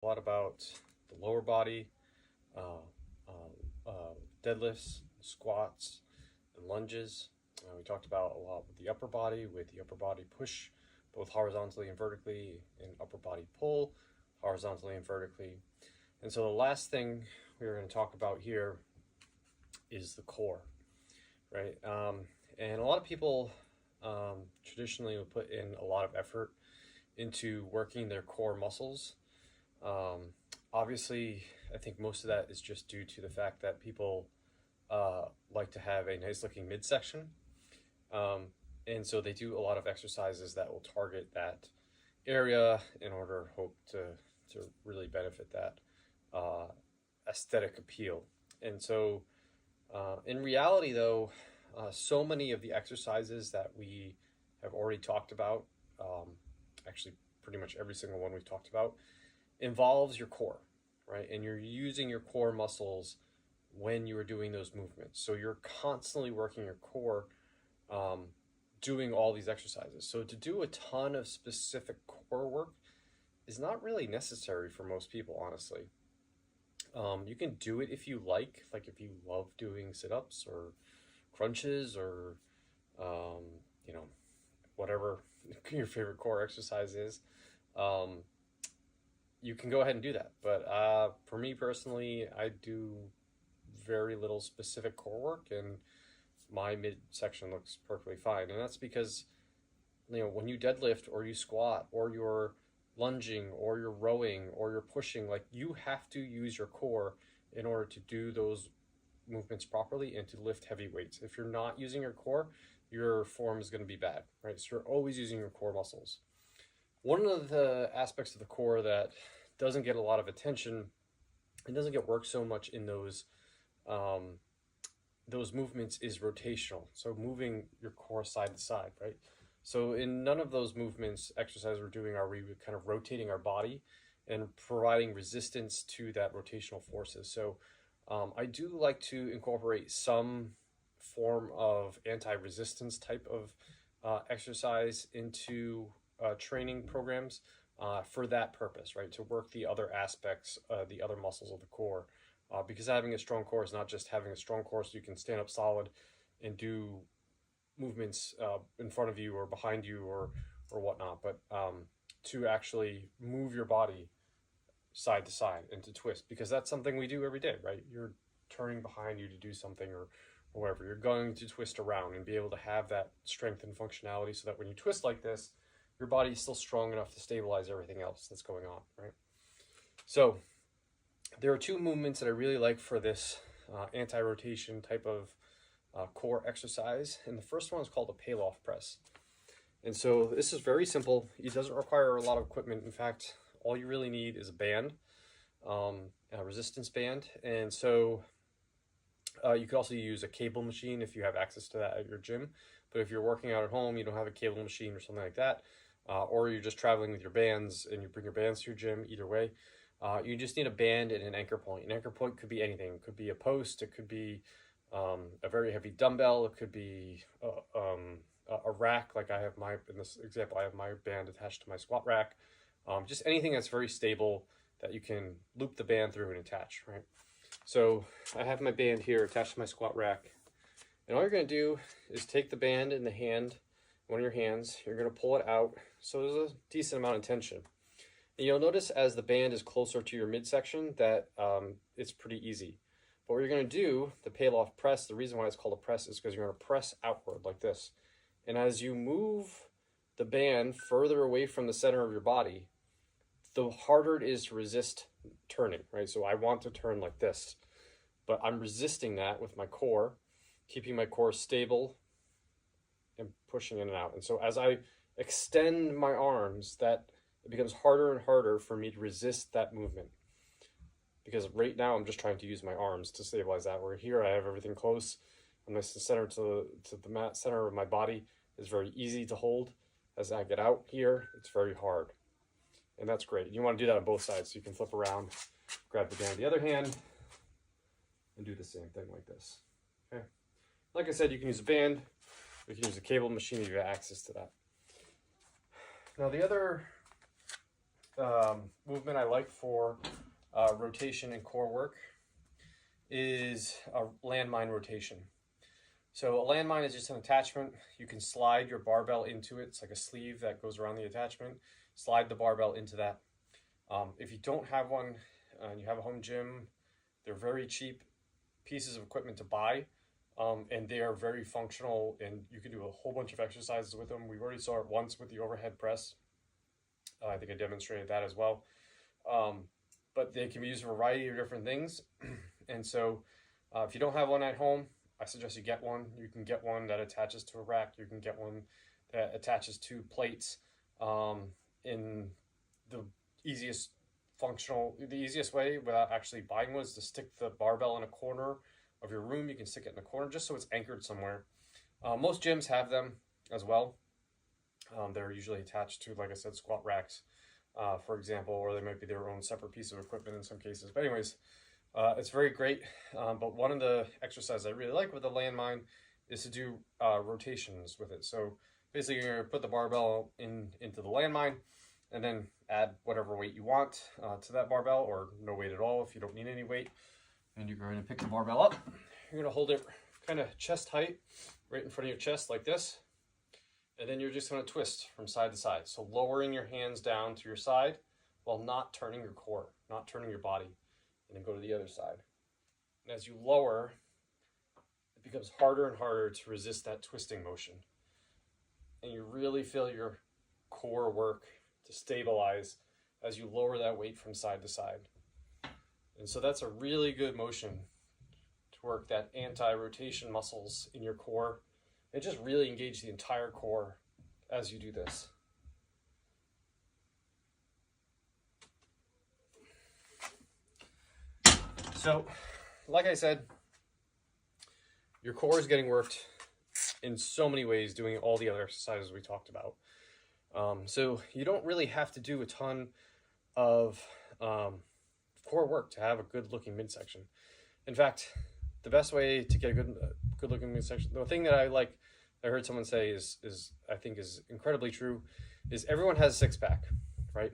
a lot about the lower body, uh, deadlifts, squats, and lunges. We talked about a lot with the upper body, push, both horizontally and vertically, and upper body pull, horizontally and vertically. And so the last thing we're going to talk about here is the core, right? And a lot of people traditionally will put in a lot of effort into working their core muscles. Um, Obviously, I think most of that is just due to the fact that people like to have a nice looking midsection. Um, and so they do a lot of exercises that will target that area in order to hope to really benefit that uh, aesthetic appeal. And so, in reality, though, so many of the exercises that we have already talked about, actually, pretty much every single one we've talked about, involves your core, right? And you're using your core muscles when you are doing those movements. So you're constantly working your core, um, doing all these exercises. So to do a ton of specific core work is not really necessary for most people, honestly. You can do it if you like if you love doing sit-ups or crunches or, um, you know, whatever your favorite core exercise is. Um, you can go ahead and do that. But for me personally, I do very little specific core work, and my midsection looks perfectly fine. And that's because, when you deadlift or you squat or you're lunging or you're rowing or you're pushing, like you have to use your core in order to do those movements properly and to lift heavy weights. If you're not using your core, your form is going to be bad, right? So you're always using your core muscles. One of the aspects of the core that doesn't get a lot of attention and doesn't get worked so much in um, those movements is rotational. So moving your core side to side, right? So in none of those movements, exercises we're doing, are we kind of rotating our body and providing resistance to that rotational forces. So I do like to incorporate some form of anti-resistance type of exercise into training programs for that purpose, right? To work the other aspects, the other muscles of the core. Because having a strong core is not just having a strong core so you can stand up solid and do movements in front of you or behind you or whatnot, but to actually move your body side to side and to twist, because that's something we do every day, right? You're turning behind you to do something or whatever. You're going to twist around and be able to have that strength and functionality so that when you twist like this, your body is still strong enough to stabilize everything else that's going on, right? So there are two movements that I really like for this anti-rotation type of core exercise. And the first one is called a peel-off press. And so this is very simple. It doesn't require a lot of equipment. In fact, all you really need is a band, a resistance band. And so you could also use a cable machine if you have access to that at your gym. But if you're working out at home, you don't have a cable machine or something like that, or you're just traveling with your bands and you bring your bands to your gym, either way, you just need a band and an anchor point. An anchor point could be anything. It could be a post. It could be a very heavy dumbbell. It could be a rack. Like in this example, I have my band attached to my squat rack. Just anything that's very stable that you can loop the band through and attach, right? So I have my band here attached to my squat rack. And all you're going to do is take the band in the hand, one of your hands. You're going to pull it out. So there's a decent amount of tension. And you'll notice as the band is closer to your midsection that it's pretty easy. But what you're going to do, the peel-off press, the reason why it's called a press is because you're going to press outward like this. And as you move the band further away from the center of your body, the harder it is to resist turning, right? So I want to turn like this, but I'm resisting that with my core, keeping my core stable and pushing in and out. And so as I extend my arms, that it becomes harder and harder for me to resist that movement. Because right now I'm just trying to use my arms to stabilize that. Where here I have everything close. I'm nice and centered to the center of my body. It's very easy to hold. As I get out here, it's very hard. And that's great. You want to do that on both sides. So you can flip around, grab the band with the other hand, and do the same thing like this. Okay. Like I said, you can use a band. You can use a cable machine if you have access to that. Now the other movement I like for rotation and core work is a landmine rotation. So a landmine is just an attachment. You can slide your barbell into it. It's like a sleeve that goes around the attachment. Slide the barbell into that. If you don't have one and you have a home gym, they're very cheap pieces of equipment to buy, and they are very functional, and you can do a whole bunch of exercises with them. We already saw it once with the overhead press. I think I demonstrated that as well. But they can be used for a variety of different things. And so if you don't have one at home, I suggest you get one. You can get one that attaches to a rack. You can get one that attaches to plates. In the easiest way without actually buying one is to stick the barbell in a corner of your room. You can stick it in a corner just so it's anchored somewhere. Most gyms have them as well. They're usually attached to, like I said, squat racks, for example, or they might be their own separate piece of equipment in some cases. But anyways, it's very great. But one of the exercises I really like with the landmine is to do rotations with it. So basically, you're going to put the barbell into the landmine and then add whatever weight you want to that barbell, or no weight at all if you don't need any weight. And you're going to pick the barbell up. You're going to hold it kind of chest height, right in front of your chest like this. And then you're just going to twist from side to side. So lowering your hands down to your side while not turning your core, not turning your body. And then go to the other side. And as you lower, it becomes harder and harder to resist that twisting motion. And you really feel your core work to stabilize as you lower that weight from side to side. And so that's a really good motion to work that anti-rotation muscles in your core. It just really engage the entire core as you do this. So, like I said, your core is getting worked in so many ways doing all the other exercises we talked about. So you don't really have to do a ton of core work to have a good looking midsection. In fact, the best way to get a good looking midsection, the thing that I heard someone say is I think is incredibly true, is everyone has a six-pack, right?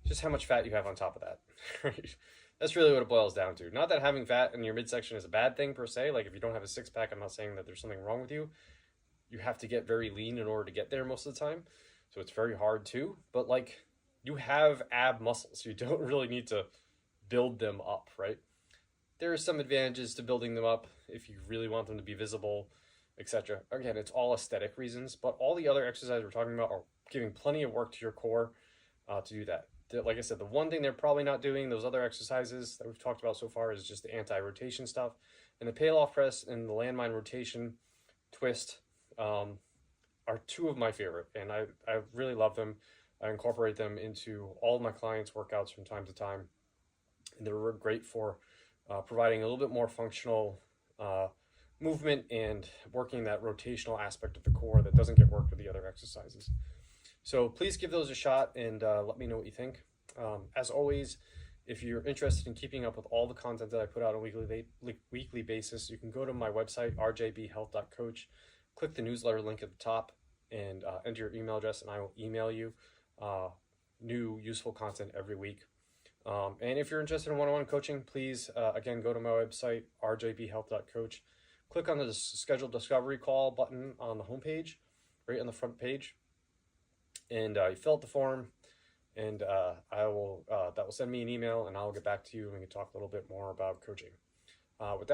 Just how much fat you have on top of that, right? That's really what it boils down to. Not that having fat in your midsection is a bad thing per se. Like if you don't have a six-pack, I'm not saying that there's something wrong with you. You have to get very lean in order to get there most of the time. So it's very hard too. But like you have ab muscles. You don't really need to build them up, right? There are some advantages to building them up if you really want them to be visible, etc. Again, it's all aesthetic reasons, but all the other exercises we're talking about are giving plenty of work to your core to do that. Like I said, the one thing they're probably not doing, those other exercises that we've talked about so far, is just the anti-rotation stuff. And the pale-off press and the landmine rotation twist are two of my favorite, and I really love them. I incorporate them into all of my clients' workouts from time to time, and they're great for providing a little bit more functional movement and working that rotational aspect of the core that doesn't get worked with the other exercises. So please give those a shot and let me know what you think. As always, if you're interested in keeping up with all the content that I put out on a weekly basis, you can go to my website, rjbhealth.coach, click the newsletter link at the top, and enter your email address, and I will email you new useful content every week. And if you're interested in one-on-one coaching, please, again, go to my website, rjbhealth.coach. Click on the Schedule Discovery Call button on the homepage, right on the front page. And you fill out the form, and that will send me an email, and I'll get back to you, and we can talk a little bit more about coaching. With that,